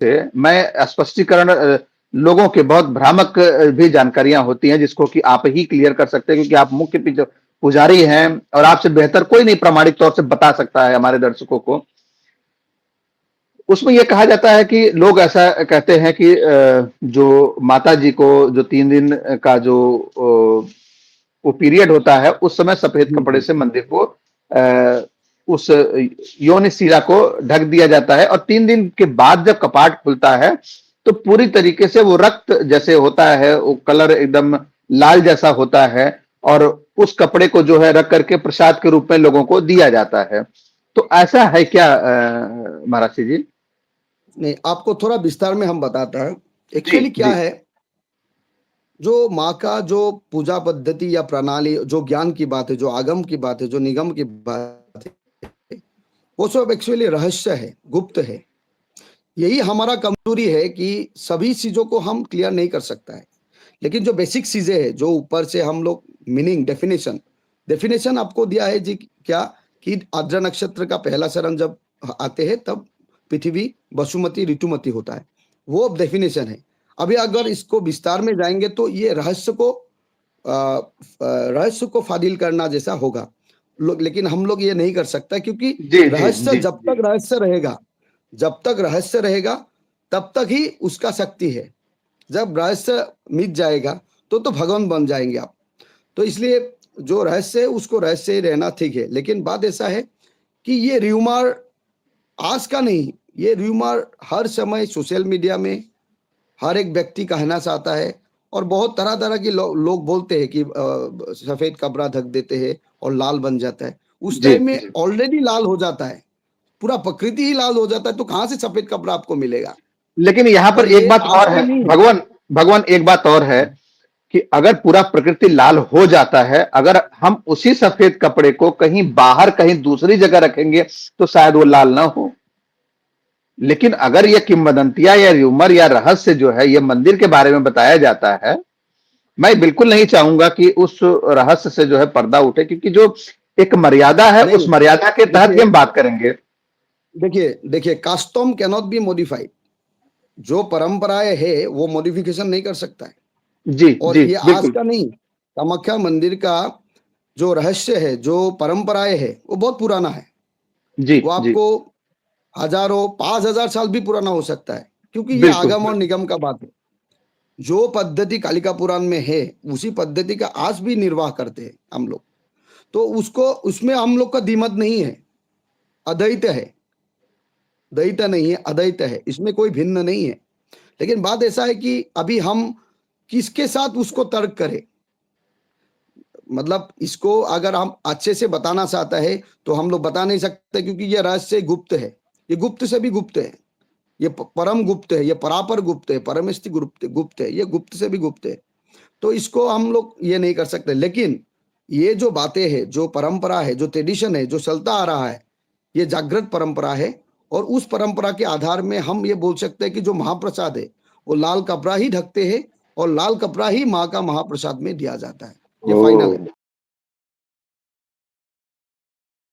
से मैं स्पष्टीकरण लोगों के बहुत भ्रामक भी जानकारियां होती हैं जिसको कि आप ही क्लियर कर सकते हैं क्योंकि आप मुख्य पुजारी हैं और आपसे बेहतर कोई नहीं प्रामाणिक तौर से बता सकता है हमारे दर्शकों को। उसमें यह कहा जाता है कि लोग ऐसा कहते हैं कि जो माता जी को जो 3 दिन का जो वो पीरियड होता है उस समय सफेद जी कपड़े जी से मंदिर को उस योनि शिरा को ढक दिया जाता है और 3 दिन के बाद जब कपाट खुलता है तो पूरी तरीके से वो रक्त जैसे होता है वो कलर एकदम लाल जैसा होता है और उस कपड़े को जो है रख करके प्रसाद के रूप में लोगों को दिया जाता है। तो ऐसा है क्या महाराज जी? नहीं, आपको थोड़ा विस्तार में हम बताता है। जी एक्चुअली क्या जी है, जो माँ का जो पूजा पद्धति या प्रणाली, जो ज्ञान की बात है, जो आगम की बात है, जो निगम की बात है, वो सब एक्चुअली रहस्य है, गुप्त है। यही हमारा कमजोरी है कि सभी चीजों को हम क्लियर नहीं कर सकता है। लेकिन जो बेसिक चीजें है, जो ऊपर से हम लोग मीनिंग डेफिनेशन डेफिनेशन आपको दिया है जी, क्या कि आर्द्रा नक्षत्र का पहला चरण जब आते हैं तब पृथ्वी वसुमती ऋतुमती होता है, वो डेफिनेशन है। अभी अगर इसको विस्तार में जाएंगे तो ये रहस्य को फादिल करना जैसा होगा। लेकिन हम लोग ये नहीं कर सकता, क्योंकि जी जी रहस्य जी जब जी तक रहस्य रहेगा, जब तक रहस्य रहेगा तब तक ही उसका शक्ति है। जब रहस्य मिट जाएगा तो भगवान बन जाएंगे आप। तो इसलिए जो रहस्य है उसको रहस्य ही रहना ठीक है। लेकिन बात ऐसा है कि ये र्यूमर आज का नहीं, ये र्यूमर हर समय सोशल मीडिया में हर एक व्यक्ति कहना चाहता है और बहुत तरह तरह के लोग बोलते हैं कि सफेद कपड़ा ढक देते हैं और लाल बन जाता है। उस जी टाइम में जी। ऑलरेडी लाल हो जाता है, पूरा प्रकृति ही लाल हो जाता है, तो कहां से सफेद कपड़ा आपको मिलेगा? लेकिन यहाँ पर और एक ये बात आज और का है नहीं है। भगवान, भगवान एक बात और है कि अगर पूरा प्रकृति लाल हो जाता है, अगर हम उसी सफेद कपड़े को कहीं बाहर कहीं दूसरी जगह रखेंगे तो शायद वो लाल ना हो। लेकिन अगर ये किंवदंतियां या र्यूमर या रहस्य जो है ये मंदिर के बारे में बताया जाता है, मैं बिल्कुल नहीं चाहूंगा कि उस रहस्य से जो है पर्दा उठे क्योंकि जो एक मर्यादा है उस नहीं, मर्यादा के तहत ही देखिए हम बात करेंगे। देखिए देखिए custom can not be modified. जो परंपराएं है वो मॉडिफिकेशन नहीं कर सकता है। जी और जी ये आज बिल्कुल। का नहीं, कामाख्या मंदिर का जो रहस्य है, जो परंपराएं है, वो बहुत पुराना है। जी वो जी आपको हजारों 5,000 साल भी पुराना हो सकता है, क्योंकि ये बिल्कुल आगम और बिल्कुल। निगम का बात है। जो पद्धति कालिका पुराण में है उसी पद्धति का आज भी निर्वाह करते हैं हम लोग। तो उसको, उसमें हम लोग का दिमत नहीं है, अद्वैत है। द्वैत नहीं है, अद्वैत है, इसमें कोई भिन्न नहीं है। लेकिन बात ऐसा है कि अभी हम किसके साथ उसको तर्क करें। मतलब इसको अगर हम अच्छे से बताना चाहता है तो हम लोग बता नहीं सकते, क्योंकि ये रहस्य गुप्त है। ये गुप्त से भी गुप्त है, ये परम गुप्त है, ये परापर गुप्त है, परमेष्टि गुप्त गुप्त है, ये गुप्त से भी गुप्त है। तो इसको हम लोग ये नहीं कर सकते। लेकिन ये जो बातें हैं, जो परंपरा है, जो ट्रेडिशन है, जो चलता आ रहा है, ये जागृत परंपरा है। और उस परंपरा के आधार में हम ये बोल सकते हैं कि जो महाप्रसाद है वो लाल कपड़ा ही ढकते हैं और लाल कपड़ा ही माँ का महाप्रसाद में दिया जाता है। ये फाइनल ओ है।